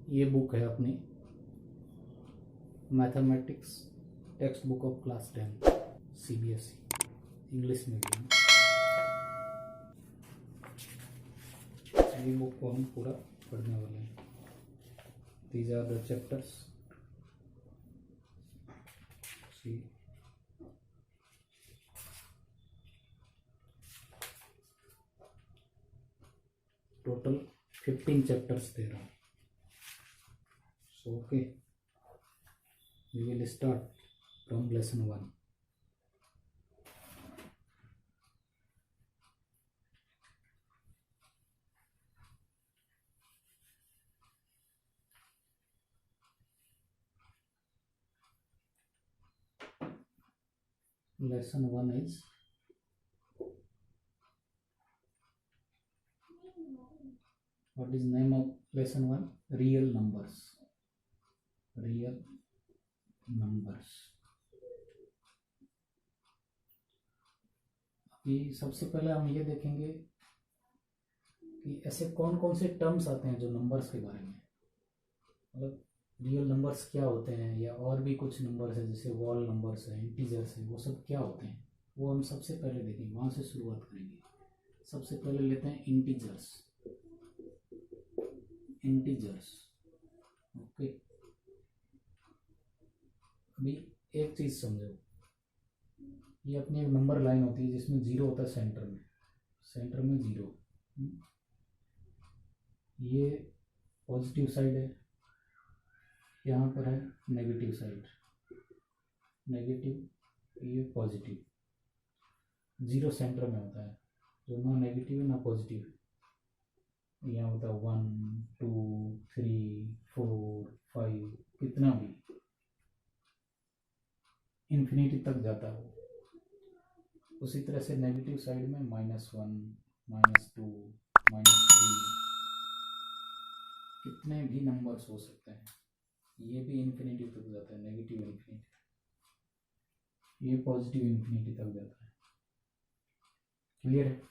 ये बुक है अपनी mathematics text book of class 10 CBSE English medium. ये बुक को हम पूरा पढ़ने वाले हैं। These are the chapters. See total 15 chapters दे रहा हूँ। So okay, we will start from lesson 1. Lesson 1 is what is name of lesson 1? Real numbers. Real numbers. अभी सबसे पहले हम ये देखेंगे कि ऐसे कौन कौन से टर्म्स आते हैं जो नंबर्स के बारे में, मतलब रियल नंबर्स क्या होते हैं, या और भी कुछ नंबर्स है जैसे वॉल नंबर्स है, इंटीजर्स है, वो सब क्या होते हैं वो हम सबसे पहले देखेंगे। वहाँ से शुरुआत करेंगे। सबसे पहले लेते हैं इंटीजर्स। Integers okay. अभी एक चीज़ समझो, ये अपनी एक नंबर लाइन होती है जिसमें जीरो होता है सेंटर में। सेंटर में जीरो, ये पॉजिटिव साइड है, यहाँ पर है नेगेटिव साइड। नेगेटिव, ये पॉजिटिव। जीरो सेंटर में होता है, जो ना नेगेटिव है ना पॉजिटिव है। यहाँ होता है 1 2 3 4 5, कितना भी इन्फिनिटी तक जाता है वो। उसी तरह से नेगेटिव साइड में -1 -2 -3, कितने भी नंबर्स हो सकते हैं। ये भी इन्फिनिटी तक जाता है, नेगेटिव इन्फिनिटी। ये पॉजिटिव इन्फिनिटी तक जाता है। क्लियर है?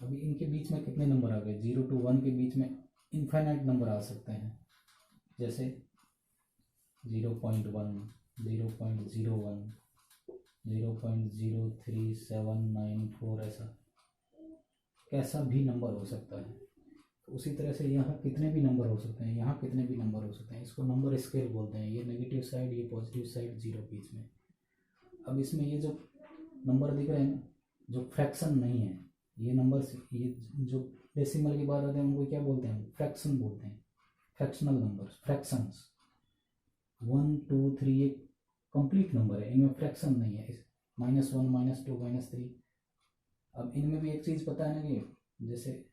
अभी इनके बीच में कितने नंबर आ गए? 0 to 1 के बीच में इनफाइनाइट नंबर आ सकते हैं, जैसे 0.1 0.01 0.03794, ऐसा कैसा भी नंबर हो सकता है। तो उसी तरह से यहाँ कितने भी नंबर हो सकते हैं, यहाँ कितने भी नंबर हो सकते हैं। इसको नंबर स्केल बोलते हैं। ये नेगेटिव साइड, ये पॉजिटिव साइड, जीरो बीच में। अब इसमें ये जो नंबर दिख रहे हैं ना, जो फ्रैक्शन नहीं है, ये नंबर, ये जो डेसिमल के बाद आते हैं उनको क्या बोलते हैं? फ्रैक्शन बोलते हैं। Fractional numbers, fractions. 1 2 3 ये कंप्लीट नंबर है, इनमें फ्रैक्शन नहीं है। -1 -2 -3। अब इनमें भी एक चीज़ पता है ना कि जैसे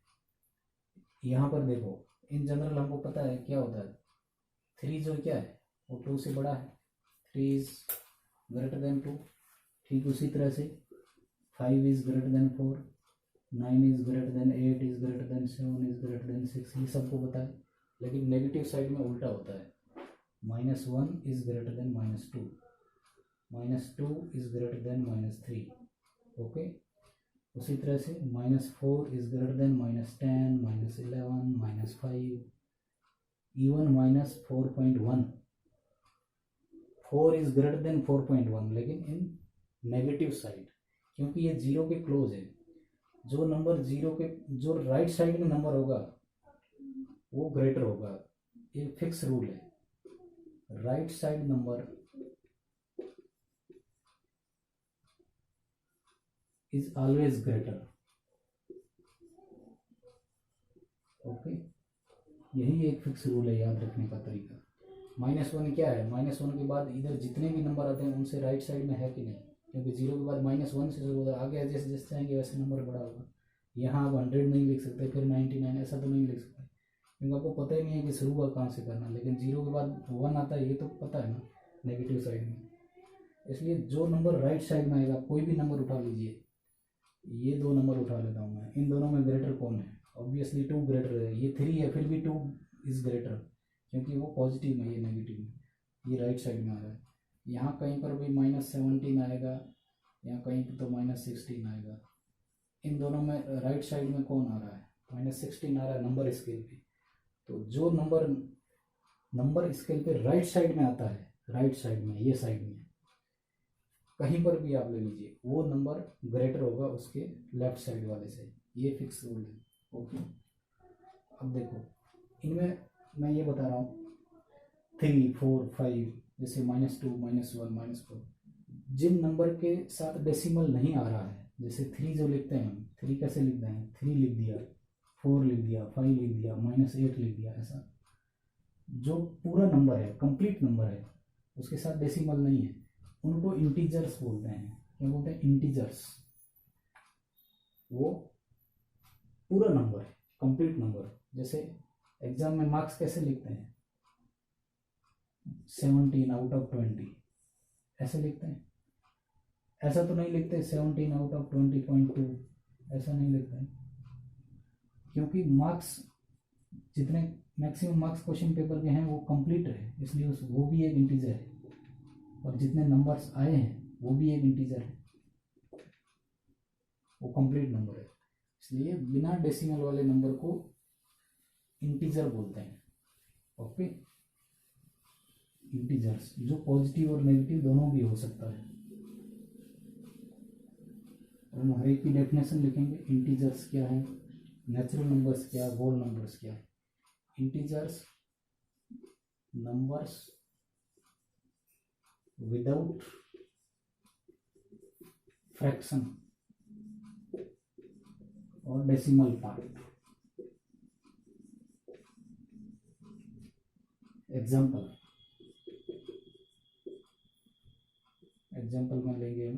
यहाँ पर देखो, इन जनरल हमको पता है क्या होता है। 3 जो क्या है वो 2 से बड़ा है। 3 इज ग्रेटर देन 2। ठीक उसी तरह से 5 is greater than 4, 9 is greater than 8, is greater than 7, is greater than 6, ये सबको पता है। लेकिन नेगेटिव साइड में उल्टा होता है। -1 is greater than -2, -2 is greater than -3। Okay. उसी तरह से -4 is greater than -10, -11, -5, even -4.1। 4 is greater than 4.1, लेकिन इन नेगेटिव साइड, क्योंकि ये जीरो के क्लोज है। जो नंबर जीरो के, जो राइट साइड में नंबर होगा वो ग्रेटर होगा। ये फिक्स रूल है। Right side number is always greater. Okay, यही एक फिक्स रूल है, याद रखने का तरीका। -1 क्या है? -1 के बाद इधर जितने भी नंबर आते हैं उनसे राइट साइड में है कि नहीं, क्योंकि 0 के बाद -1 से शुरू होता है। आगे जैसे जैसे जाएंगे वैसे नंबर बड़ा होगा। यहाँ आप 100 नहीं लिख सकते, फिर 99, ऐसा तो नहीं लिख सकते, क्योंकि आपको पता ही नहीं है कि शुरू कहाँ से करना। लेकिन 0 के बाद 1 आता है, ये तो पता है ना नेगेटिव साइड में। इसलिए जो नंबर राइट साइड में आएगा, कोई भी नंबर उठा लीजिए, ये 2 नंबर उठा लेता हूँ मैं, इन दोनों में ग्रेटर कौन है? ऑब्वियसली 2 ग्रेटर है। ये 3 है, फिर भी 2 इज ग्रेटर, क्योंकि वो पॉजिटिव में, ये नेगेटिव में, ये राइट साइड में आ रहा है। यहाँ कहीं पर भी -17 आएगा, यहाँ कहीं पर तो -16 आएगा। इन दोनों में राइट साइड में कौन आ रहा है? -16 आ रहा है नंबर स्केल पे। तो जो नंबर स्केल पे राइट साइड में आता है, राइट साइड में, ये साइड में कहीं पर भी आप ले लीजिए, वो नंबर ग्रेटर होगा उसके लेफ्ट साइड वाले से। ये फिक्स रूल है। ओके, अब देखो इनमें मैं ये बता रहा हूँ 3, 4, 5, जैसे -2, -1, -4, जिन नंबर के साथ डेसिमल नहीं आ रहा है, जैसे 3 जो लिखते हैं हम, 3 कैसे लिखते हैं, 3 लिख दिया, 4 लिख दिया, 5 लिख दिया, -8 लिख दिया, ऐसा जो पूरा नंबर है, कंप्लीट नंबर है, उसके साथ डेसिमल नहीं है, उनको इंटीजर्स बोलते हैं। क्या बोलते हैं? इंटीजर्स। वो पूरा नंबर है, कंप्लीट नंबर। जैसे एग्जाम में मार्क्स कैसे लिखते हैं, 17 आउट ऑफ 20, ऐसे लिखते हैं। ऐसा तो नहीं लिखते 17 आउट ऑफ 20.2, ऐसा नहीं लिखते हैं, क्योंकि मार्क्स जितने मैक्सिमम मार्क्स क्वेश्चन पेपर के हैं वो कंप्लीट है, इसलिए वो भी एक इंटीजर है, और जितने नंबर्स आए हैं वो भी एक इंटीजर है, वो कंप्लीट नंबर है। इसलिए बिना डेसिमल वाले नंबर को इंटीजर बोलते हैं। ओके, इंटीजर्स जो पॉजिटिव और नेगेटिव दोनों भी हो सकता है। हम हर एक की डेफिनेशन लिखेंगे। इंटीजर्स क्या है, नेचुरल नंबर्स क्या है, होल नंबर्स क्या है। इंटीजर्स नंबर्स विदाउट फ्रैक्शन और डेसिमल पार्ट। एग्जाम्पल में लेंगे हम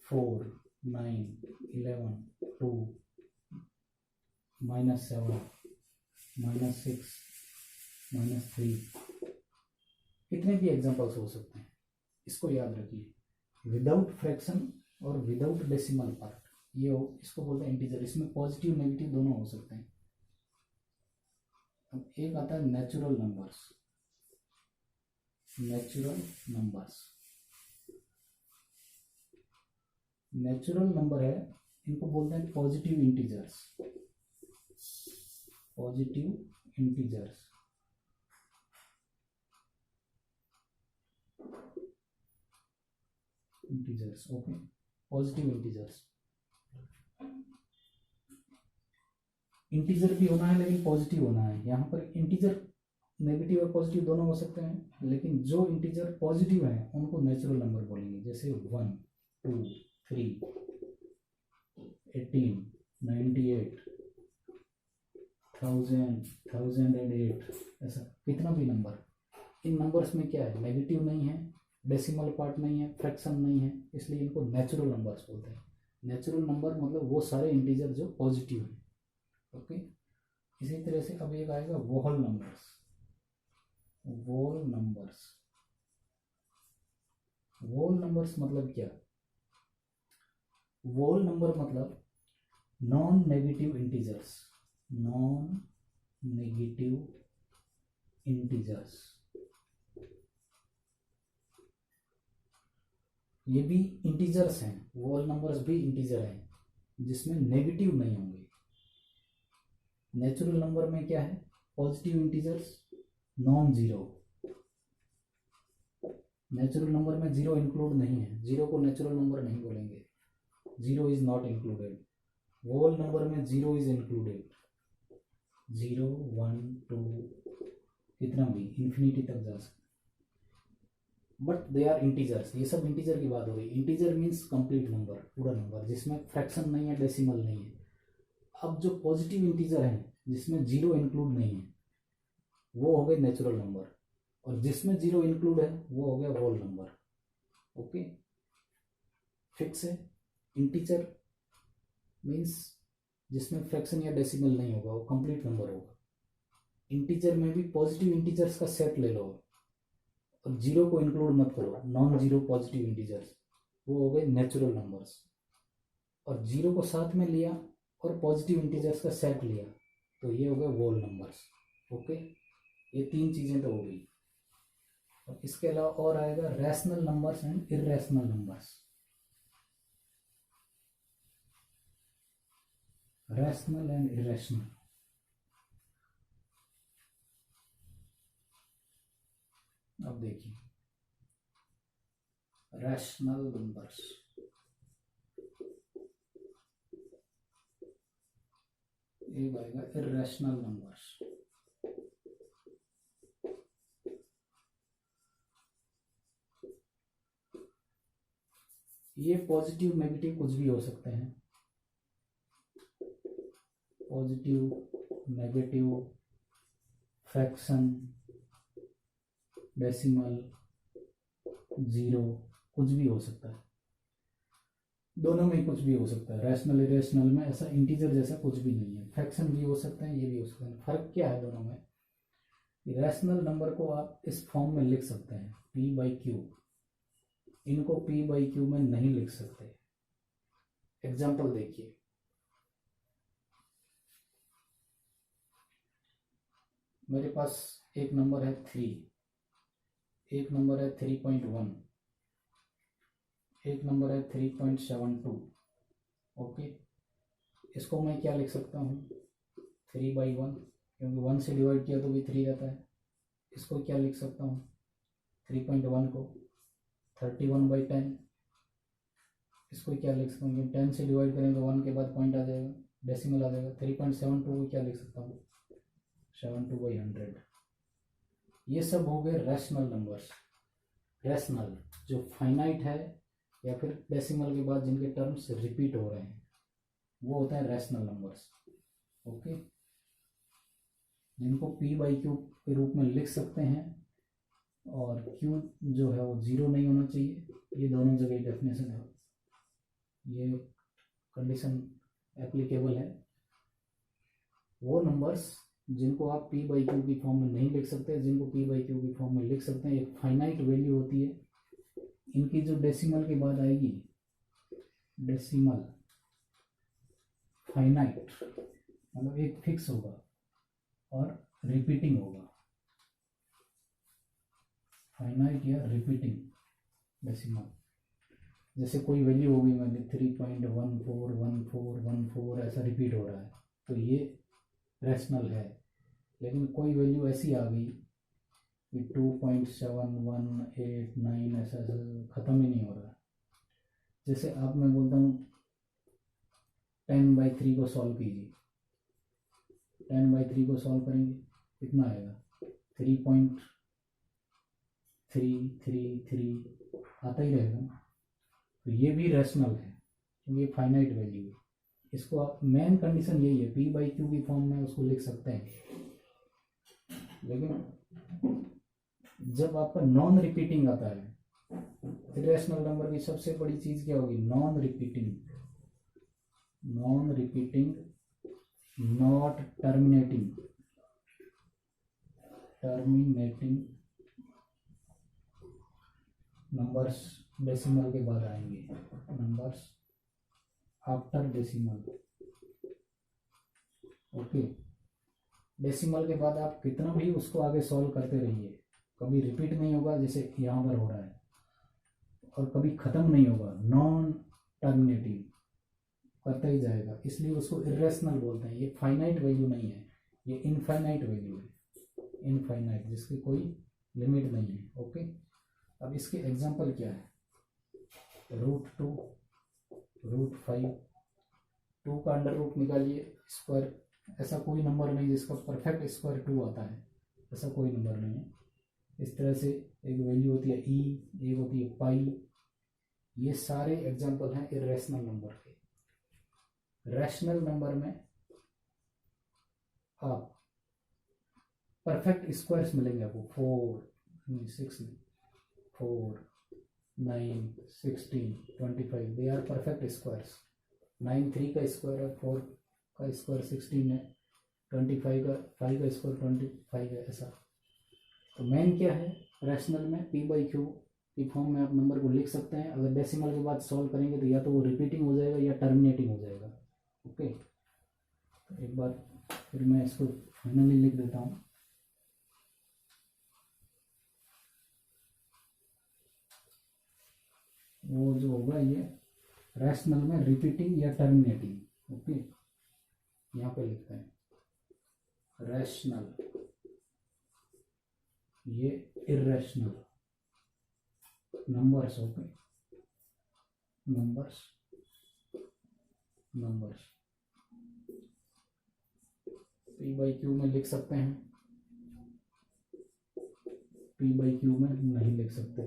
4, 9, 11, 2, -7, -6, -3, कितने भी एग्जाम्पल्स हो सकते हैं। इसको याद रखिए, विदाउट फ्रैक्शन और विदाउट डेसिमल पार्ट, ये इसको बोलते हैं इंटीजर। इसमें पॉजिटिव नेगेटिव दोनों हो सकते हैं। अब एक आता है नेचुरल नंबर्स। नेचुरल नंबर है, इनको बोलते हैं positive integers. Okay, positive integers. Integer भी होना है लेकिन पॉजिटिव होना है। यहाँ पर इंटीजर नेगेटिव और पॉजिटिव दोनों हो सकते हैं, लेकिन जो इंटीजर पॉजिटिव है उनको नेचुरल नंबर बोलेंगे। जैसे 1, 2, 3, 18, 98, 1000, 1008, ऐसा कितना भी नंबर। इन नंबर्स में क्या है, नेगेटिव नहीं है, डेसिमल पार्ट नहीं है, फ्रैक्शन नहीं है, इसलिए इनको नेचुरल नंबर्स बोलते हैं। नेचुरल नंबर मतलब वो सारे इंटीजर जो पॉजिटिव हैं। ओके, इसी तरह से अब एक आएगा वोल नंबर्स। वोल नंबर्स मतलब क्या? वोल नंबर मतलब नॉन नेगेटिव इंटीजर्स। ये भी इंटीजर्स हैं, वोल नंबर्स भी इंटीजर हैं, जिसमें नेगेटिव नहीं होंगे। नेचुरल नंबर में क्या है, positive integers, non zero. Natural number में जीरो इंक्लूड नहीं है, जीरो को नेचुरल नंबर नहीं बोलेंगे, zero is not included. Whole number में जीरो इज इंक्लूडेड, 0, 1, 2, कितना भी इन्फिनिटी तक जा सकते, बट दे आर इंटीजर्स। ये सब इंटीजर की बात हो गई। इंटीजर मीन्स कंप्लीट नंबर, पूरा नंबर जिसमें फ्रैक्शन नहीं है, डेसिमल नहीं है। अब जो पॉजिटिव इंटीजर है जिसमें जीरो इंक्लूड नहीं है वो हो गए नेचुरल नंबर, और जिसमें जीरो इंक्लूड है वो हो गया होल नंबर। ओके, फिक्स है। इंटीजर मीन्स जिसमें फ्रैक्शन या डेसिमल नहीं होगा, वो कंप्लीट नंबर होगा। इंटीजर में भी पॉजिटिव इंटीजर्स का सेट ले लो और जीरो को इंक्लूड मत करो, नॉन जीरो पॉजिटिव इंटीजर्स, वो हो गए नेचुरल नंबर्स। और जीरो को साथ में लिया और पॉजिटिव इंटीजर्स का सेट लिया तो ये हो गए होल नंबर्स। ओके, ये तीन चीजें तो हो गई। और इसके अलावा और आएगा rational numbers and irrational numbers. Rational and irrational. देखिए, रैशनल नंबर्स, एक आएगा इर्रेशनल नंबर्स। ये पॉजिटिव नेगेटिव कुछ भी हो सकते हैं, positive negative, fraction, decimal, zero, कुछ भी हो सकता है, दोनों में कुछ भी हो सकता है। रैशनल इरेशनल में ऐसा इंटीजर जैसा कुछ भी नहीं है। फ्रैक्शन भी हो सकते हैं, ये भी हो सकते हैं। फर्क क्या है दोनों में? रैशनल नंबर को आप इस फॉर्म में लिख सकते हैं p बाई क्यू, इनको p बाई क्यू में नहीं लिख सकते। एग्जाम्पल देखिए, मेरे पास एक नंबर है 3, एक नंबर है 3.1, एक नंबर है 3.72। ओके, इसको मैं क्या लिख सकता हूँ? 3/1, क्योंकि 1 से डिवाइड किया तो भी 3 रहता है। इसको क्या लिख सकता हूँ? 3.1 को 31/10। इसको क्या लिख सकता हूँ? 10 से डिवाइड करें तो 1 के बाद पॉइंट आ जाएगा, डेसिमल आ जाएगा। 3.72 को क्या लिख सकता हूँ? 72/100। ये सब हो गए रैशनल नंबर्स। रैशनल जो फाइनाइट है या फिर डेसिमल के बाद जिनके टर्म्स रिपीट हो रहे हैं, वो होता है रैशनल नंबर्स। ओके, जिनको p बाई क्यू के रूप में लिख सकते हैं, और q जो है वो 0 नहीं होना चाहिए। ये दोनों जगह डेफिनेशन है, ये कंडीशन एप्लीकेबल है। वो नंबर्स जिनको आप p बाई क्यू की फॉर्म में नहीं लिख सकते, जिनको p बाई क्यू की फॉर्म में लिख सकते हैं, एक फाइनाइट वैल्यू होती है। इनकी जो डेसिमल के बाद आएगी, डेसिमल फाइनाइट, मतलब एक फिक्स होगा और रिपीटिंग होगा। फाइनाइट या रिपीटिंग डेसिमल, जैसे कोई वैल्यू होगी, मैंने 3.141414 ऐसा रिपीट हो रहा है, तो ये रैशनल है। लेकिन कोई वैल्यू ऐसी आ गई कि 2.7189 ऐसा ऐसा ख़त्म ही नहीं हो रहा। जैसे आप, मैं बोलता हूँ 10/3 को सॉल्व कीजिए, 10/3 को सॉल्व करेंगे कितना आएगा? 3.333 आता ही रहेगा ना। तो ये भी रैशनल है, क्योंकि ये फाइनाइट वैल्यू है। इसको आप, मेन कंडीशन यही है, p बाई क्यू की फॉर्म में उसको लिख सकते हैं। लेकिन जब आपका नॉन रिपीटिंग आता है, इरेशनल नंबर की सबसे बड़ी चीज क्या होगी? Non repeating, non repeating, not terminating, terminating numbers decimal के बाद आएंगे, numbers after decimal. Okay, decimal के बाद आप कितना भी उसको आगे सॉल्व करते रहिए, कभी रिपीट नहीं होगा जैसे यहाँ पर हो रहा है, और कभी ख़त्म नहीं होगा, नॉन टर्मिनेटिंग करता ही जाएगा। इसलिए उसको इरेशनल बोलते हैं। ये फाइनाइट वैल्यू नहीं है, ये इनफाइनाइट वैल्यू है, इनफाइनाइट, जिसकी कोई लिमिट नहीं है। ओके, अब इसके एग्जाम्पल क्या है? √2, √5, 2 का अंडर रूट निकालिए, स्क्वायर। ऐसा कोई नंबर नहीं जिसका परफेक्ट स्क्वायर 2 आता है, ऐसा कोई नंबर नहीं है। इस तरह से एक वैल्यू होती है e, एक होती है पाई। ये सारे एग्जाम्पल हैं इरेशनल नंबर के। रैशनल नंबर में आप परफेक्ट स्क्वायर्स मिलेंगे आपको, 4 9 16 25, दे आर परफेक्ट स्क्वायर्स। 9 3 का स्क्वायर है, 4 का स्क्वायर 16 है, 25 का 5 का स्क्वायर 25 है, ऐसा। तो मेन क्या है रैशनल में? p बाई क्यू की फॉर्म में आप नंबर को लिख सकते हैं। अगर डेसिमल के बाद सॉल्व करेंगे तो या तो वो रिपीटिंग हो जाएगा या टर्मिनेटिंग हो जाएगा। ओके, तो एक बार फिर मैं इसको फाइनली लिख देता हूँ। वो जो होगा ये रैशनल में रिपीटिंग या टर्मिनेटिंग। ओके, यहाँ पे लिखते हैं रैशनल, ये irrational. Numbers, okay, numbers, numbers P by Q में लिख सकते हैं, पी बाई क्यू में नहीं लिख सकते।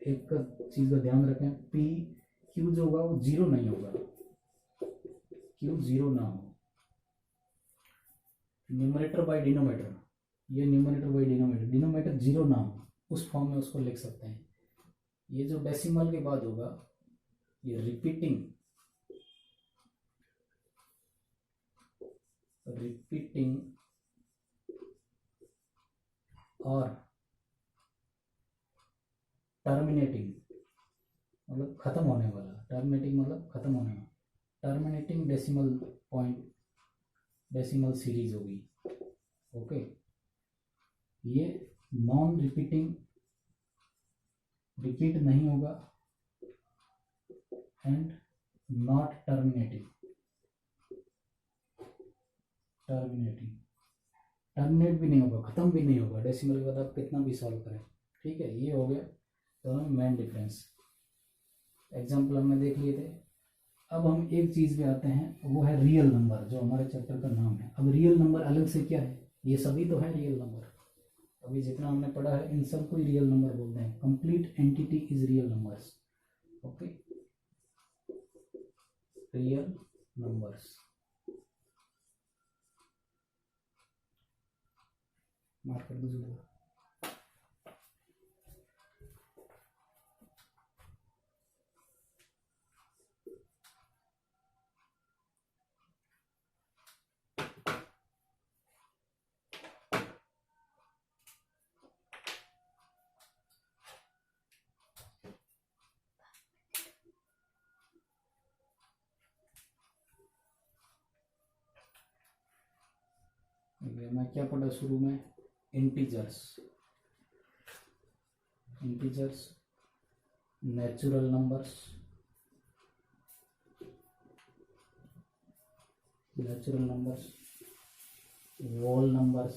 एक चीज का ध्यान रखें, पी क्यू जो होगा वो जीरो नहीं होगा, क्यू जीरो ना हो। न्यूमरेटर बाय डिनोमिनेटर, ये numerator by denominator, denominator zero ना हो, उस फॉर्म में उसको लिख सकते हैं। ये जो डेसिमल के बाद होगा ये रिपीटिंग और टर्मिनेटिंग मतलब खत्म होने वाला, टर्मिनेटिंग मतलब खत्म होने वाला, terminating decimal point, decimal series होगी, ओके। ये नॉन रिपीटिंग, रिपीट नहीं होगा, एंड नॉट टर्मिनेटिंग, टर्मिनेट भी नहीं होगा, खत्म भी नहीं होगा, डेसिमल के बाद आप कितना भी सॉल्व करें, ठीक है। ये हो गया दोनों में मेन डिफरेंस। एग्जाम्पल हमने देख लिए थे। अब हम एक चीज़ पे आते हैं, वो है रियल नंबर, जो हमारे चैप्टर का नाम है। अब रियल नंबर अलग से क्या है, ये सभी तो है रियल नंबर, अभी जितना हमने पढ़ा है इन सबको ही रियल नंबर बोलते हैं। Complete entity is real numbers, okay, real numbers. Mark कर दो। मैं क्या पढ़ा शुरू में, integers, integers, natural numbers, natural numbers, whole numbers,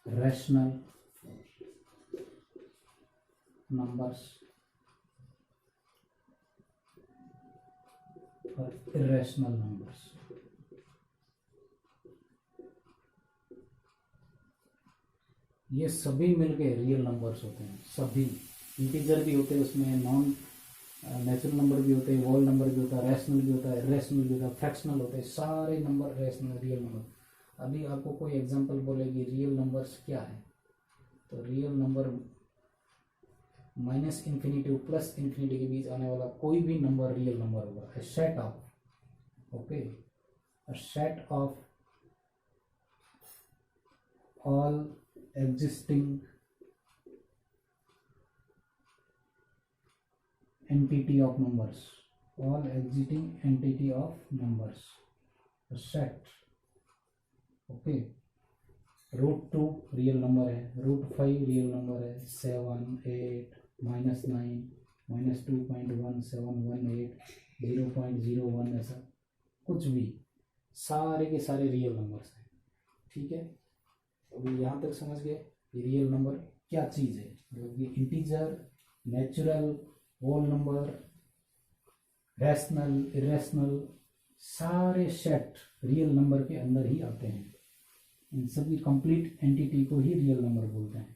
rational numbers और irrational numbers। ये सभी मिलके रियल नंबर्स होते हैं, सभी। इंटीजर भी होते हैं उसमें, नॉन नेचुरल नंबर भी होते हैं, होल नंबर भी होता है, रैशनल भी होता है, इरेशनल भी होता है, फ्रैक्शनल होते हैं, सारे नंबर रैशनल रियल नंबर। अभी आपको कोई एग्जांपल बोलेगी रियल नंबर्स क्या है, तो real number minus infinity plus infinity के बीच आने वाला कोई भी नंबर रियल नंबर होगा। A set of, okay, a set of all existing entity of numbers, all existing entity of numbers, a set, okay। Root two real number है, root 5 real number है, 7 8 -9 -2.1718 0.01, ऐसा कुछ भी, सारे के सारे रियल नंबर्स हैं, ठीक है। अभी यहाँ तक समझ गए रियल नंबर क्या चीज़ है, मतलब कि integer, natural, whole number, rational, irrational, सारे सेट रियल नंबर के अंदर ही आते हैं। इन सभी कंप्लीट एंटिटी को ही रियल नंबर बोलते हैं,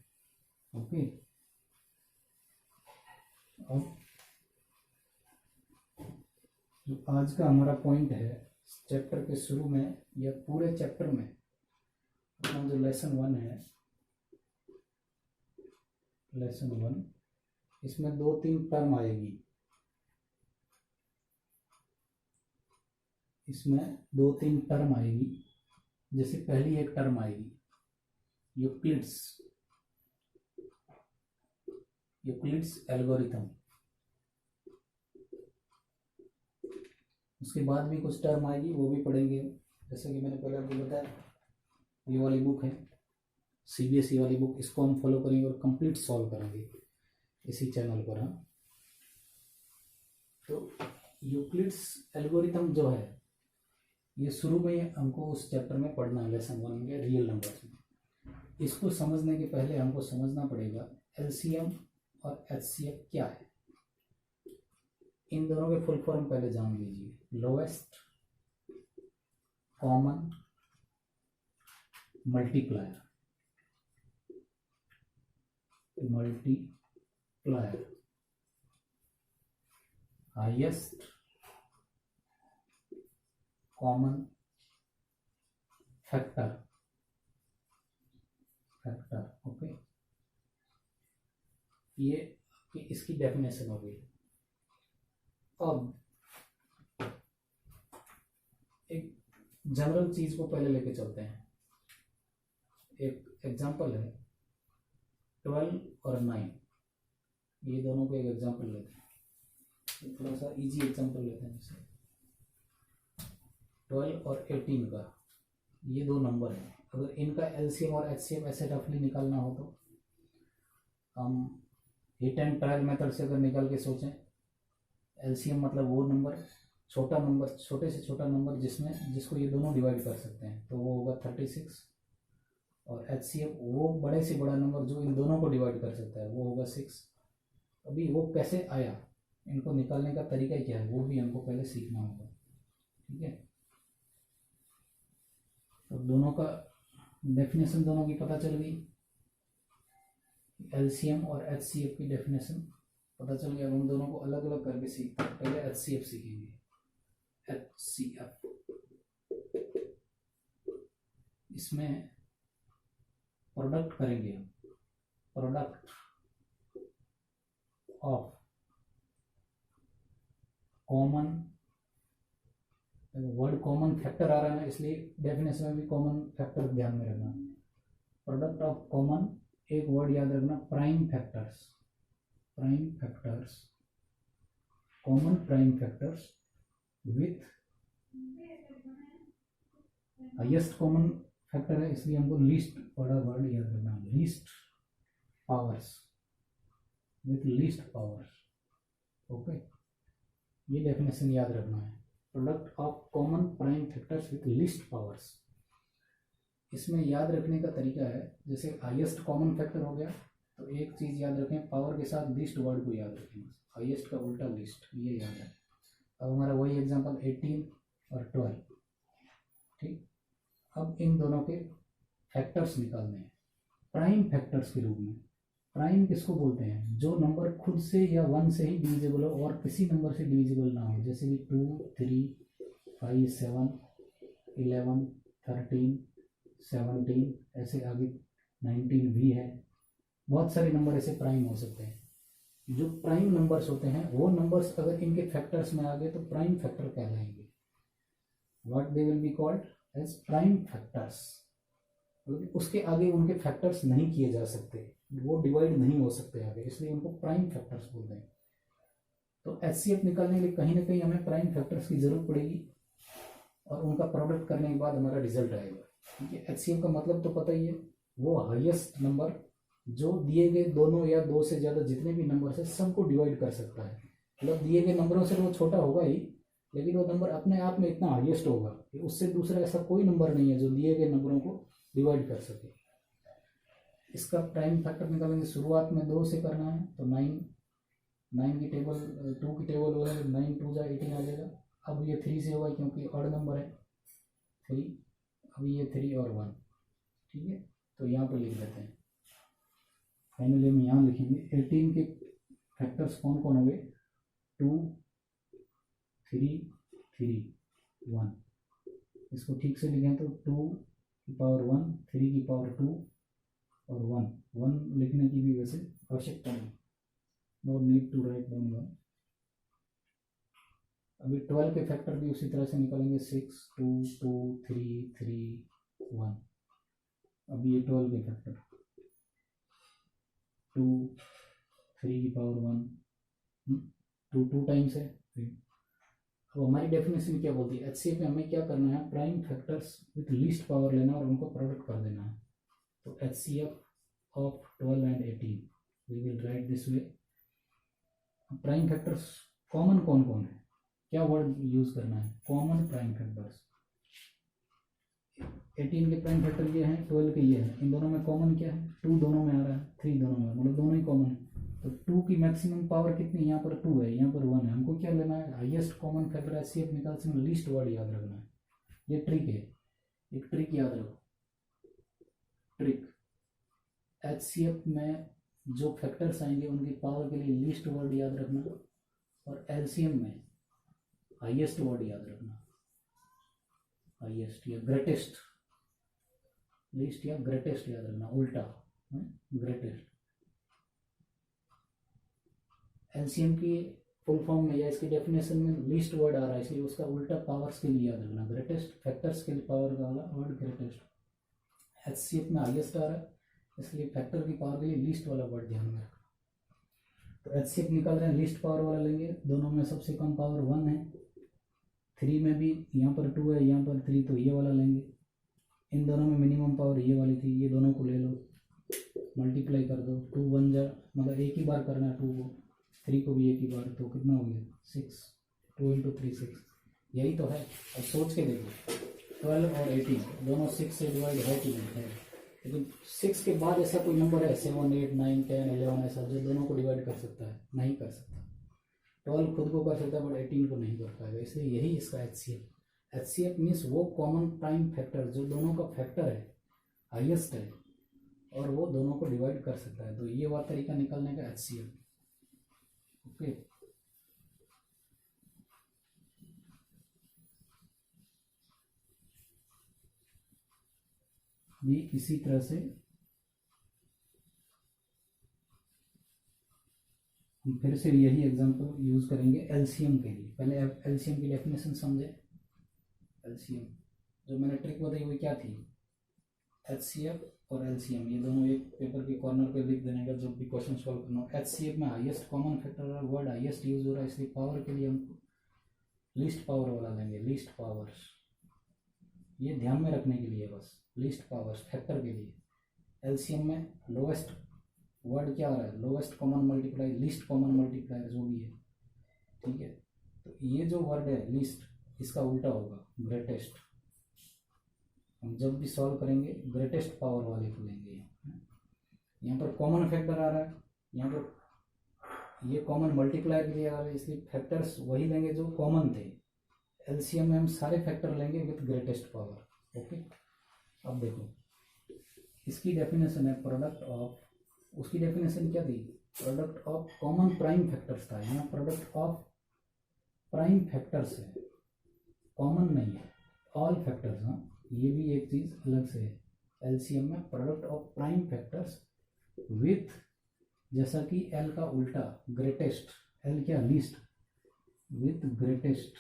ओके। अब जो आज का हमारा पॉइंट है चैप्टर के शुरू में या पूरे चैप्टर में, अपना जो लेसन 1 है, लेसन 1, इसमें 2-3 टर्म आएगी, इसमें 2-3 टर्म आएगी। जैसे पहली एक टर्म आएगी यूक्लिड्स, यूक्लिड्स एल्गोरिथम। उसके बाद भी कुछ टर्म आएगी, वो भी पढ़ेंगे। जैसे कि मैंने पहले आपको बताया, ये वाली बुक है सीबीएसई वाली बुक, इसको हम फॉलो करेंगे और कंप्लीट सॉल्व करेंगे इसी चैनल पर। हम तो यूक्लिड्स एल्गोरिथम जो है ये शुरू में हमको उस चैप्टर में पढ़ना है, लेसन 1 के रियल नंबर्स में। इसको समझने के पहले हमको समझना पड़ेगा एलसीएम और एचसीएफ क्या है। इन दोनों के फुल फॉर्म पहले जान लीजिए। Lowest common multiplier, highest common factor, okay. ये इसकी डेफिनेशन हो गई। अब एक जनरल चीज को पहले लेके चलते हैं। एक एग्जांपल है 12 और 9, ये दोनों को एक एग्जांपल लेते हैं, थोड़ा सा इजी एग्जांपल लेते हैं। जैसे 12 और 18 का, ये दो नंबर हैं। अगर इनका एलसीएम और एचसीएफ ऐसे रफली निकालना हो तो हम हिट एंड ट्रायल मेथड से अगर निकाल के सोचें, एलसीएम मतलब वो नंबर, छोटा नंबर, छोटे से छोटा नंबर जिसको ये दोनों डिवाइड कर सकते हैं, तो वो होगा 36। और एचसीएफ वो बड़े से बड़ा नंबर जो इन दोनों को डिवाइड कर सकता है, वो होगा 6। अभी वो कैसे आया, इनको निकालने का तरीका क्या है, वो भी हमको पहले सीखना होगा, ठीक है। तो दोनों का डेफिनेशन दोनों की पता चल गई। एलसीएम और एचसीएफ की डेफिनेशन पता चल गया। अब हम दोनों को अलग अलग करके सीखते हैं। पहले एचसीएफ सीखेंगे। एचसीएफ, इसमें प्रोडक्ट करेंगे हम, product of common, word common factor आ रहा है ना, इसलिए डेफिनेशन में भी कॉमन फैक्टर ध्यान में रखना। प्रोडक्ट ऑफ कॉमन, एक वर्ड याद रखना, prime factors, common prime factors with highest common factor है, इसलिए हमको लीस्ट बड़ा वर्ड याद रखना, least powers, with least powers, okay. ये डेफिनेशन याद रखना है, product of common prime factors with least powers. इसमें याद रखने का तरीका है, जैसे हाईएस्ट कॉमन फैक्टर हो गया तो एक चीज़ याद रखें, पावर के साथ लीस्ट वर्ड को याद रखें, हाईएस्ट का उल्टा लीस्ट, ये याद है। अब हमारा वही एग्जांपल 18 और 12, ठीक। अब इन दोनों के फैक्टर्स निकालने हैं प्राइम फैक्टर्स के रूप में। प्राइम किसको बोलते हैं, जो नंबर खुद से या 1 से ही डिविजिबल हो और किसी नंबर से डिविजिबल ना हो, जैसे कि 2, 3, 5, 7, 11, 13, 17, ऐसे आगे 19 भी है। बहुत सारे नंबर ऐसे प्राइम हो सकते हैं। जो प्राइम नंबर्स होते हैं, वो नंबर्स अगर इनके फैक्टर्स में आ गए तो प्राइम फैक्टर कहलाएंगे। What they will be called as prime factors. उसके आगे उनके फैक्टर्स नहीं किए जा सकते, वो डिवाइड नहीं हो सकते आगे, इसलिए उनको प्राइम फैक्टर्स बोलते हैं। तो एचसीएफ निकालने के लिए कहीं ना कहीं हमें प्राइम फैक्टर्स की जरूरत पड़ेगी और उनका प्रोडक्ट करने के बाद हमारा रिजल्ट आएगा, ठीक है। एचसीएफ का मतलब तो पता ही है, वो हाईएस्ट नंबर जो दिए गए दोनों या दो से ज़्यादा जितने भी नंबर है सबको डिवाइड कर सकता है। मतलब दिए गए नंबरों से वो छोटा होगा ही, लेकिन वो नंबर अपने आप में इतना हाईएस्ट होगा कि उससे दूसरा ऐसा कोई नंबर नहीं है जो दिए गए नंबरों को डिवाइड कर सके। इसका प्राइम फैक्टर निकालेंगे, शुरुआत में 2 से करना है तो 9 की टेबल, 2 की टेबल हो जाएगी, 9 2 जा 18 आ जाएगा। अब ये 3 से होगा क्योंकि ऑड नंबर है 3, अभी ये 3 और 1, ठीक है। तो यहाँ पर लिख देते हैं, फाइनली हम यहाँ लिखेंगे 18 के फैक्टर्स कौन कौन हो गए, 2, 3, 3, 1। इसको ठीक से लिखें तो 2 की पावर 1, 3 की पावर 2 और 1 लिखने की भी वैसे आवश्यकता नहीं, no need to write down 1। अभी 12 के फैक्टर भी उसी तरह से निकालेंगे, 6, 2, 2, 3, 3, 1। अभी ये 12 के फैक्टर 2, 3 की पावर 1, 2 टाइम्स है। अब हमारी डेफिनेशन क्या बोलती है, एचसीएफ में हमें क्या करना है, prime factors with least power लेना और उनको प्रोडक्ट कर देना है। तो HCF of 12 and 18 we will write this way. Prime factors common कौन कौन है, क्या वर्ड यूज करना है, कॉमन प्राइम फैक्टर्स। 18 के प्राइम फैक्टर ये हैं, 12 के ये हैं, इन दोनों में कॉमन क्या है, 2 दोनों में आ रहा है, 3 दोनों में, मतलब दोनों ही कॉमन है। तो 2 की मैक्सिमम पावर कितनी, यहाँ पर 2 है, यहाँ पर 1 है, हमको क्या लेना है, हाईएस्ट कॉमन फैक्टर एचसीएफ निकाल सकते, लीस्ट वर्ड याद रखना है, ये ट्रिक है, एक ट्रिक याद रखो, ट्रिक। एचसीएफ में जो फैक्टर्स आएंगे उनकी पावर के लिए लीस्ट वर्ड याद रखना, और एलसीएम में हाईएस्ट वर्ड याद रखना, हाईएस्ट या ग्रेटेस्ट, लीस्ट या ग्रेटेस्ट याद रखना, उल्टा ग्रेटेस्ट। एलसीएम की फुल फॉर्म में या इसकी डेफिनेशन में लीस्ट वर्ड आ रहा है, इसलिए उसका उल्टा पावर्स के लिए याद रखना, ग्रेटेस्ट, फैक्टर्स के लिए पावर का वाला वर्ड ग्रेटेस्ट। एचसीएफ में हाईएस्ट आ रहा है, इसलिए फैक्टर की पावर के लिए लीस्ट वाला वर्ड ध्यान में रखना। तो एचसीएफ निकाल रहे हैं, लीस्ट पावर वाला लेंगे, दोनों में सबसे कम पावर 1 है, 3 में भी यहाँ पर 2 है, यहाँ पर 3, तो ये वाला लेंगे। इन दोनों में मिनिमम पावर ये वाली थी, ये दोनों को ले लो, मल्टीप्लाई कर दो, 2 1 जा, मतलब एक ही बार करना है 2 को, 3 को भी एक ही बार, तो कितना हो गया 6, 2 × 3 6, यही तो है। अब सोच के देखो, 12 और 18 दोनों 6 से डिवाइड है कि नहीं है, लेकिन 6 के बाद ऐसा कोई नंबर है 7 8 9 10 11 ऐसा जो दोनों को डिवाइड कर सकता है, नहीं कर सकता। 12 खुद को कर सकता है बट 18 को नहीं कर पाएगा, इसलिए यही इसका एचसीएफ। एचसीएफ मीन्स वो कॉमन प्राइम फैक्टर जो दोनों का फैक्टर है, हाईएस्ट है, और वो दोनों को डिवाइड कर सकता है, तो ये वाला तरीका निकालने का एचसीएफ। ओके, भी इसी तरह से हम फिर से यही एग्जांपल यूज करेंगे एलसीएम के लिए। पहले एलसीएम की डेफिनेशन समझे। एलसीएम जो मैंने ट्रिक बताई वो क्या थी, एचसीएफ और एलसीएम ये दोनों एक पेपर के कॉर्नर पे लिख देने का जब भी क्वेश्चन सॉल्व करना हो। एचसीएफ में हाईएस्ट कॉमन फैक्टर वाला वर्ड हाईएस्ट यूज हो रहा है, इसलिए पावर के लिए हम लीस्ट पावर वाला लेंगे, लीस्ट पावर्स, ये ध्यान में रखने के लिए बस, लीस्ट पावर्स फैक्टर के लिए। एलसीएम में लोएस्ट वर्ड क्या आ रहा है, lowest common multiply, least common multiplier जो भी है, ठीक है। तो ये जो वर्ड है लीस्ट, इसका उल्टा होगा ग्रेटेस्ट। हम जब भी सॉल्व करेंगे ग्रेटेस्ट पावर वाले को लेंगे। यहाँ पर कॉमन फैक्टर आ रहा है, यहाँ पर ये कॉमन मल्टीप्लायर के लिए आ रहा है, इसलिए फैक्टर्स वही लेंगे जो कॉमन थे। एलसीएम में हम सारे फैक्टर लेंगे विथ ग्रेटेस्ट पावर। ओके, अब देखो इसकी डेफिनेशन है प्रोडक्ट ऑफ, उसकी डेफिनेशन क्या थी, product of common prime factors था, यहाँ प्रोडक्ट ऑफ प्राइम फैक्टर्स है, कॉमन नहीं है, ऑल फैक्टर्स। हाँ, ये भी एक चीज अलग से है। एलसीएम में product of prime factors with, जैसा कि एल का उल्टा ग्रेटेस्ट, एल क्या लीस्ट, विथ ग्रेटेस्ट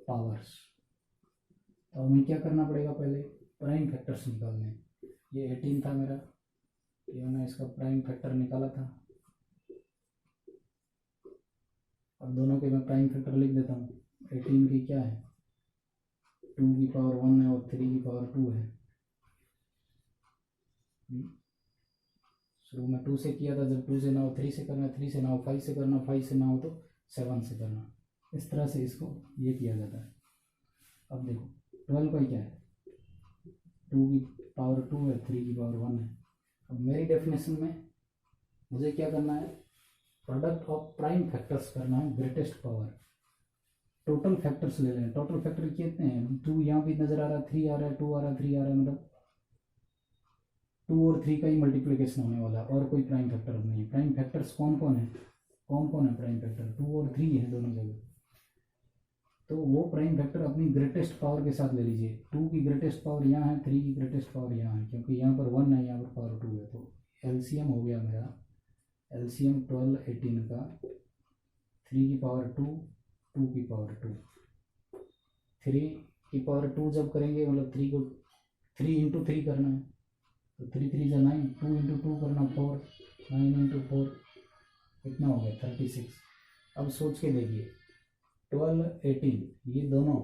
पावर्स। तो हमें क्या करना पड़ेगा, पहले प्राइम फैक्टर्स निकालने हैं। ये 18 था मेरा, ये मैंने इसका प्राइम फैक्टर निकाला था। अब दोनों के मैं प्राइम फैक्टर लिख देता हूँ। 18 की क्या है, 2 की पावर 1 है और 3 की पावर 2 है। शुरू में 2 से किया था, जब 2 से ना हो 3 से करना, 3 से ना हो 5 से करना, 5 से ना हो तो 7 से करना, इस तरह से इसको ये किया जाता है। अब देखो 12 का क्या है, 2 की पावर 2 है, 3 की पावर 1 है। अब मेरी डेफिनेशन में मुझे क्या करना है, प्रोडक्ट ऑफ प्राइम फैक्टर्स करना है, ग्रेटेस्ट पावर। टोटल फैक्टर्स ले लें, टोटल फैक्टर कितने हैं, 2 यहाँ भी नजर आ रहा है, 3 आ रहा है, 2 आ रहा है, 3 आ रहा है, मतलब 2 और 3 का ही मल्टीप्लिकेशन होने वाला, और कोई प्राइम फैक्टर नहीं है। प्राइम फैक्टर्स कौन कौन है, कौन कौन है प्राइम फैक्टर, 2 और 3 है दोनों जगह। तो वो प्राइम फैक्टर अपनी ग्रेटेस्ट पावर के साथ ले लीजिए। 2 की ग्रेटेस्ट पावर यहाँ है, 3 की ग्रेटेस्ट पावर यहाँ है, क्योंकि यहाँ पर 1 है, यहाँ पर पावर 2 है। तो एलसीएम हो गया मेरा, एलसीएम 12 18 का 3 की पावर 2, 2 की पावर 2। 3 की पावर 2 जब करेंगे मतलब 3 को 3 × 3 करना है, तो 3 3 जा 9, 2 × 2 करना 4, 9 × 4 कितना हो गया 36। अब सोच के देखिए 12 18 ये दोनों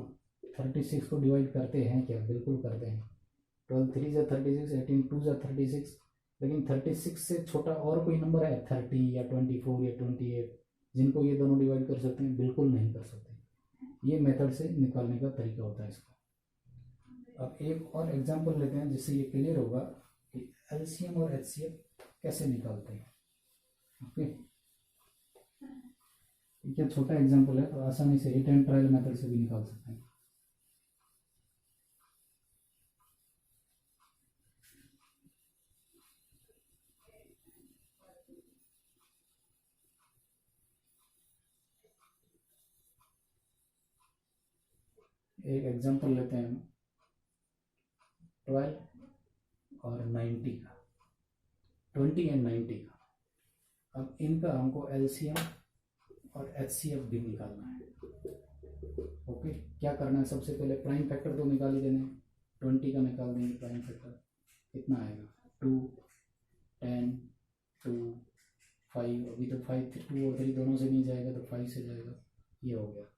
36 को डिवाइड करते हैं क्या, बिल्कुल करते हैं। 12 3 जा 36, 18 2 जा 36, लेकिन 36 से छोटा और कोई नंबर है 30 या 24 या 28 जिनको ये दोनों डिवाइड कर सकते हैं, बिल्कुल नहीं कर सकते। ये मेथड से निकालने का तरीका होता है इसका। अब एक और एग्जांपल लेते हैं जिससे ये क्लियर होगा कि एलसीएम और एचसीएफ कैसे निकालते हैं। ओके, ये छोटा एग्जांपल है तो आसानी से हिट एंड ट्रायल मेथड से भी निकाल सकते हैं। एक एग्जांपल लेते हैं हम 12 और 90 का, 20 एंड 90 का। अब इनका हमको एलसीएम और एचसीएफ भी निकालना है। ओके, क्या करना है, सबसे पहले प्राइम फैक्टर तो निकाल ही देने, 20 का निकाल देंगे प्राइम फैक्टर, कितना आएगा 2, 10, 2, 5, अभी तो 5 2 और 3 दोनों से नहीं जाएगा तो 5 से जाएगा, ये हो गया।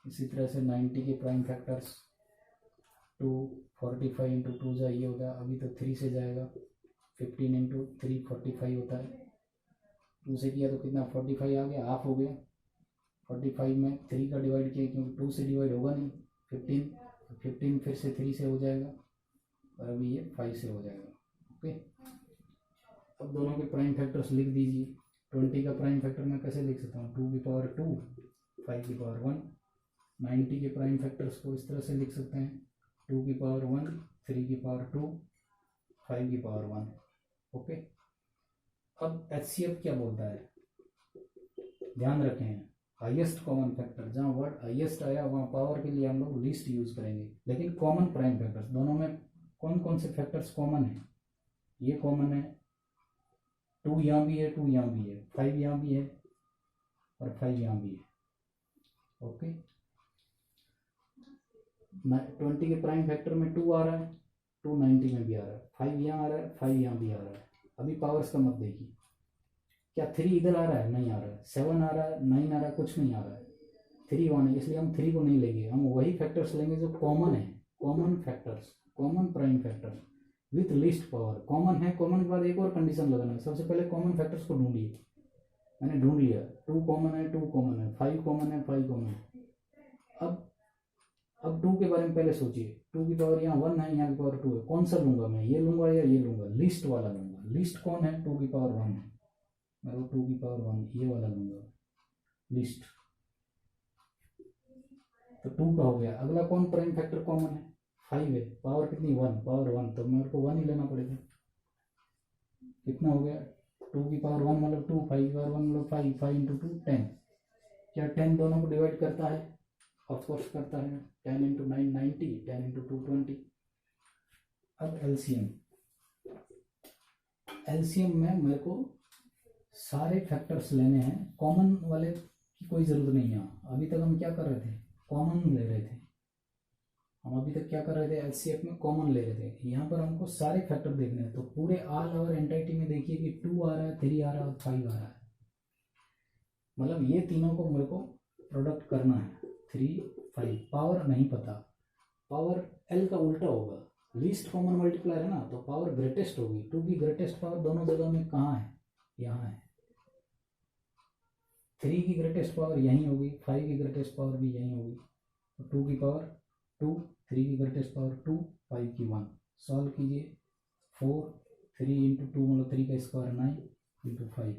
इसी तरह से 90 के प्राइम फैक्टर्स 2, 45 इंटू 2 जा ये होगा, अभी तो 3 से जाएगा, 15 इंटू 3 45 होता है, 2 से किया तो कितना 45 आ गया, हाफ हो गया। 45 में 3 का डिवाइड किया क्योंकि 2 से डिवाइड होगा नहीं, 15 फिर से 3 से हो जाएगा और अभी ये 5 से हो जाएगा। ओके, अब दोनों के प्राइम फैक्टर्स लिख दीजिए। 20 का प्राइम फैक्टर मैं कैसे लिख सकता हूँ, 2 की पावर 2, 5 की पावर 1। 90 के प्राइम फैक्टर्स को इस तरह से लिख सकते हैं, 2 की पावर 1, 3 की पावर 2, 5 की पावर 1। ओके, अब एचसीएफ क्या बोलता है, ध्यान रखें, हाईएस्ट कॉमन फैक्टर, जहाँ वर्ड हाईएस्ट आया वहाँ पावर के लिए हम लोग लीस्ट यूज करेंगे, लेकिन कॉमन प्राइम फैक्टर्स, दोनों में कौन कौन से फैक्टर्स कॉमन है, ये कॉमन है, 2 यहाँ भी है, 2 यहाँ भी है, 5 यहाँ भी है और 5 यहाँ भी है। ओके, 20 के प्राइम फैक्टर में 2 आ रहा है, 2 90 में भी आ रहा है, 5 यहाँ आ रहा है, 5 यहाँ भी आ रहा है। अभी पावर्स का मत देखिए, क्या 3 इधर आ रहा है, नहीं आ रहा है, 7 आ रहा है, 9 आ रहा है, कुछ नहीं आ रहा है, 3 1 है, इसलिए हम 3 को नहीं लेंगे, हम वही फैक्टर्स लेंगे जो कॉमन है, common factors, common prime factors with least power. Common है, कॉमन के बाद एक और कंडीशन लगाना है, सबसे पहले कॉमन फैक्टर्स को ढूंढिए, मैंने ढूंढ लिया, 2 कॉमन है, 2 कॉमन है, 5 कॉमन है, 5 कॉमन है। अब 2 के बारे में पहले सोचिए, 2 की पावर यहाँ 1 है, यहाँ की पावर 2 है, कौन सा लूंगा मैं, ये लूंगा या ये लूंगा, लिस्ट वाला लूंगा। लिस्ट कौन है, 2 की पावर 1 है, मैं वो 2 की पावर 1 ये वाला लूंगा लिस्ट, तो 2 का हो गया। अगला कौन प्राइम फैक्टर कॉमन है, 5 है, पावर कितनी 1, पावर 1, तो मेरे को 1 ही लेना पड़ेगा। कितना हो गया, 2 की पावर 1 मतलब 2, 5 की पावर 1 मतलब 5, 5 इंटू 2 10। क्या 10 दोनों को डिवाइड करता है, ऑफकोर्स करता है, 10 इंटू 9 90, 10 इंटू 2 20। अब एलसीएम, एलसीएम में मेरे को सारे फैक्टर्स लेने हैं, कॉमन वाले की कोई ज़रूरत नहीं है। अभी तक हम क्या कर रहे थे, कॉमन ले रहे थे, हम अभी तक क्या कर रहे थे, एलसीएफ में कॉमन ले रहे थे। यहाँ पर हमको सारे फैक्टर देखने हैं, तो पूरे आल ओवर एंटाइटी में देखिए कि 2 आ रहा है, 3 आ रहा है और 5 आ रहा है, मतलब ये तीनों को मेरे को प्रोडक्ट करना है, 3 5। पावर नहीं पता, पावर एल का उल्टा होगा, लीस्ट कॉमन मल्टीप्लायर है ना, तो पावर ग्रेटेस्ट होगी। 2 की ग्रेटेस्ट पावर दोनों जगह में कहाँ है, यहाँ है। 3 की ग्रेटेस्ट पावर यहीं होगी, 5 की ग्रेटेस्ट पावर भी यहीं होगी, तो 2 की पावर 2, 3 की ग्रेटेस्ट पावर 2, 5 की 1। सॉल्व कीजिए, 4, 3 इंटू 2 मतलब 3 का स्क्वायर 9 इंटू 5।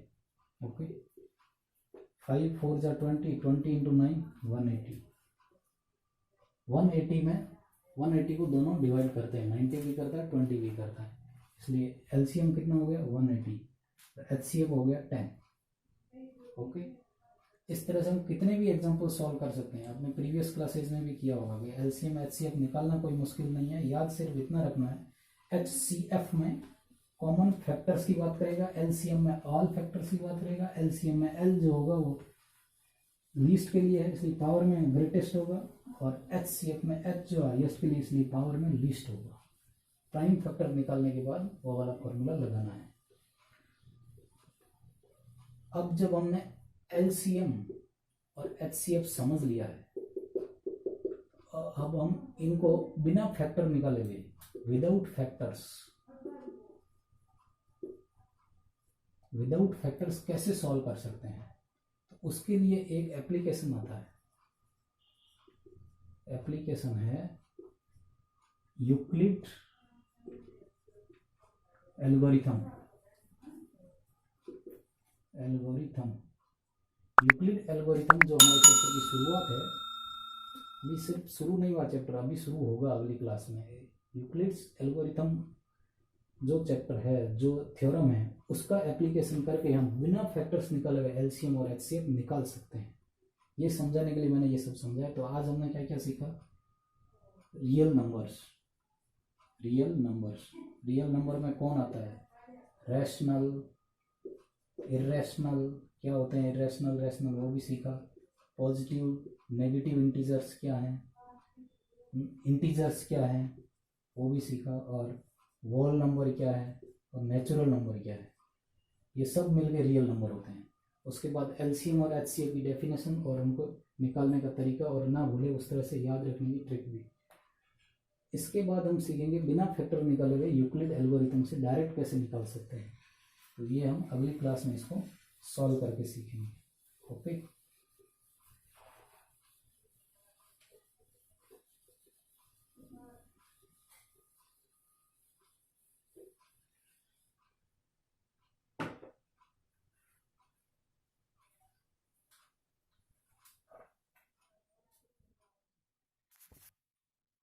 ओके, 5 4 जा 20, 20 इंटू 9 180। 180 में 180 को दोनों डिवाइड करते हैं, 90 भी करता है 20 भी करता है, इसलिए एलसीएम कितना हो गया 180, एचसीएफ हो गया 10। ओके, इस तरह से हम कितने भी एग्जांपल सॉल्व कर सकते हैं, आपने प्रीवियस क्लासेज में भी किया होगा कि एलसीएम एचसीएफ निकालना कोई मुश्किल नहीं है। याद सिर्फ इतना रखना है, एचसीएफ में कॉमन फैक्टर्स की बात करेगा, एलसीएम में ऑल फैक्टर्स की बात करेगा। एलसीएम में एल जो होगा वो लीस्ट के लिए है, इसलिए पावर में ग्रेटेस्ट होगा, और एचसीएफ में एच जो हाईएस्ट के लिए, इसलिए पावर में लीस्ट होगा। प्राइम फैक्टर निकालने के बाद वो वाला फॉर्मूला लगाना है। अब जब हमने एलसीएम और एचसीएफ समझ लिया है, अब हम इनको बिना फैक्टर निकाले हुए, विदाउट फैक्टर्स कैसे सॉल्व कर सकते हैं, तो उसके लिए एक एप्लीकेशन आता है। एप्लीकेशन है यूक्लिड एल्गोरिथम यूक्लिड एल्गोरिथम जो हमारे चैप्टर की शुरुआत है, अभी सिर्फ शुरू नहीं हुआ चैप्टर, अभी शुरू होगा अगली क्लास में। यूक्लिड्स एल्गोरिथम जो चैप्टर है, जो थ्योरम है, उसका एप्लीकेशन करके हम बिना फैक्टर्स निकाले हुए एलसीएम और एचसीएफ निकाल सकते हैं। ये समझाने के लिए मैंने ये सब समझाया। तो आज हमने क्या क्या सीखा? Real numbers. रियल नंबर में कौन आता है? रैशनल, इरेशनल, क्या होते हैं इरेशनल, रैशनल, वो भी सीखा। पॉजिटिव, नेगेटिव इंटीजर्स क्या हैं, इंटीजर्स क्या हैं, वो भी सीखा। और होल नंबर क्या है और नेचुरल नंबर क्या है, ये सब मिलके रियल नंबर होते हैं। उसके बाद एलसीएम और एचसीएफ की डेफिनेशन और उनको निकालने का तरीका, और ना भूले उस तरह से याद रखने की ट्रिक भी। इसके बाद हम सीखेंगे बिना फैक्टर निकाले हुए यूक्लिड एल्गोरिथम से डायरेक्ट कैसे निकाल सकते हैं। तो ये हम अगली क्लास में इसको सॉल्व करके सीखेंगे। ओके।